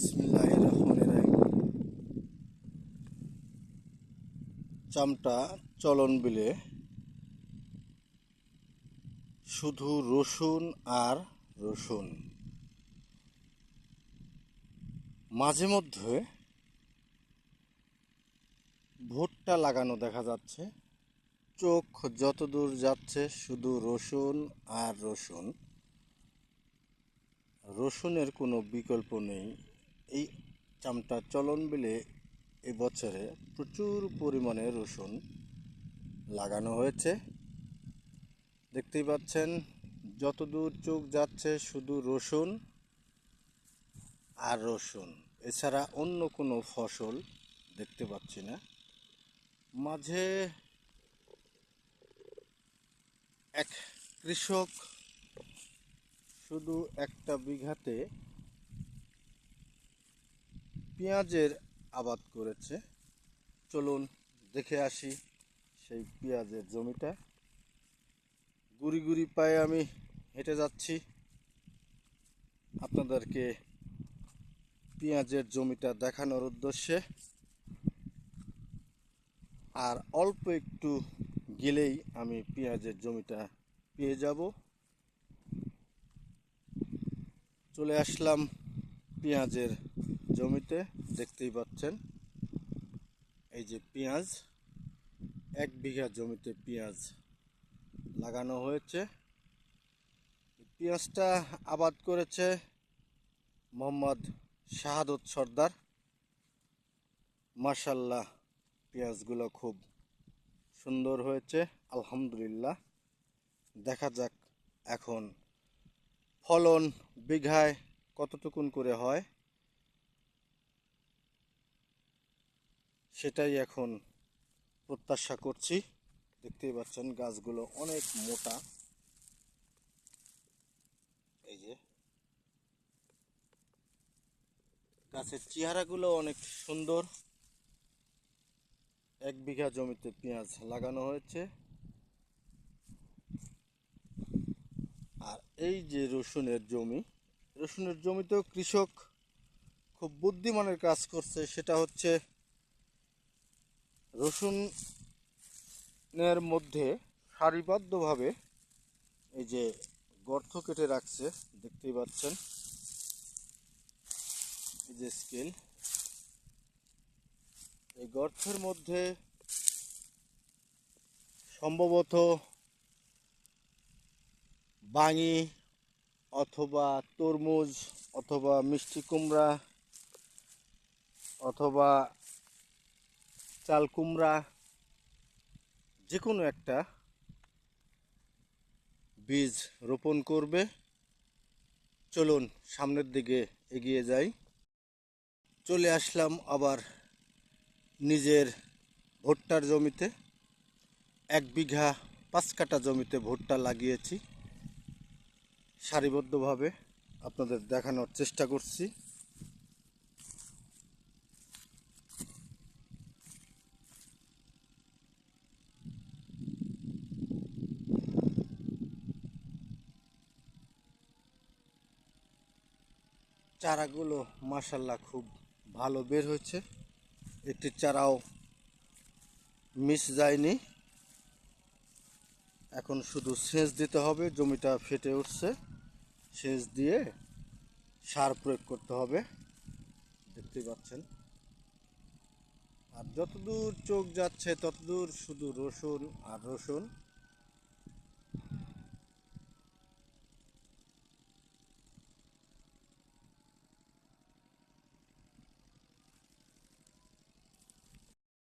বিসমিল্লাহির রহমানির রহিম। চামটা চলন বিলে শুধু রসুন আর রসুন। মাঝে মধ্যে ভুট্টা লাগানো দেখা যাচ্ছে। চোখ যতদূর যাচ্ছে শুধু রসুন আর রসুন। রসুনের কোনো বিকল্প নেই। এই চামটা চলন বিলে এবছরে প্রচুর পরিমাণে রসুন লাগানো হয়েছে। দেখতেই পাচ্ছেন, যতদূর চোখ যাচ্ছে শুধু রসুন আর রসুন, এছাড়া অন্য কোনো ফসল দেখতে পাচ্ছি না। মাঝে এক কৃষক শুধু একটা বিঘাতে পেঁয়াজের আবাদ করেছে। চলুন দেখে আসি সেই পেঁয়াজের জমিটা। গুড়ি গুড়ি পায়ে আমি হেঁটে যাচ্ছি আপনাদেরকে পেঁয়াজের জমিটা দেখানোর উদ্দেশ্যে। আর অল্প একটু গেলেই আমি পেঁয়াজের জমিটা পেয়ে যাব। চলে আসলাম পেঁয়াজের জমিতে। দেখতেই পাচ্ছেন, এই যে পেঁয়াজ, 1 বিঘা জমিতে পেঁয়াজ লাগানো হয়েছে। পেঁয়াজটা আবাদ করেছে মোহাম্মদ শাহাদত সর্দার। মাশাআল্লাহ, পেঁয়াজগুলো খুব সুন্দর হয়েছে, আলহামদুলিল্লাহ। দেখা যাক এখন ফলন বিঘায় কতটুকুন করে হয়, সেটাই এখন প্রত্যাশা করছি। দেখতেই পাচ্ছেন গাছগুলো অনেক মোটা। এই যে গাছের চেহারাগুলো অনেক সুন্দর। 1 বিঘা জমিতে পেঁয়াজ লাগানো হয়েছে। আর এই যে রসুনের জমি, রসুনের জমিতেও কৃষক খুব বুদ্ধিমানের কাজ করছে। সেটা হচ্ছে রসুনের মধ্যে সারিবদ্ধভাবে এই যে গর্ত কেটে রাখছে। দেখতেই পাচ্ছেন, এই যে স্কেল, এই গর্তের মধ্যে সম্ভবত বাঙি অথবা তরমুজ অথবা মিষ্টি কুমড়া অথবা চাল কুমড়া, যে কোনো একটা বীজ রোপণ করবে। চলুন সামনের দিকে এগিয়ে যাই। চলে আসলাম আবার নিজের ভুট্টার জমিতে। 1 বিঘা 5 কাঠা জমিতে ভুট্টা লাগিয়েছি। সারিবদ্ধভাবে আপনাদের দেখানোর চেষ্টা করছি। চারাগুলো মাশাআল্লাহ খুব ভালো বের হয়েছে। একটি চারাও মিস যায়নি। এখন শুধু সেচ দিতে হবে। জমিটা ফেটে উঠছে, সেচ দিয়ে সার প্রয়োগ করতে হবে। দেখতেই পাচ্ছেন। আর যতদূর চোখ যাচ্ছে ততদূর শুধু রসুন আর রসুন।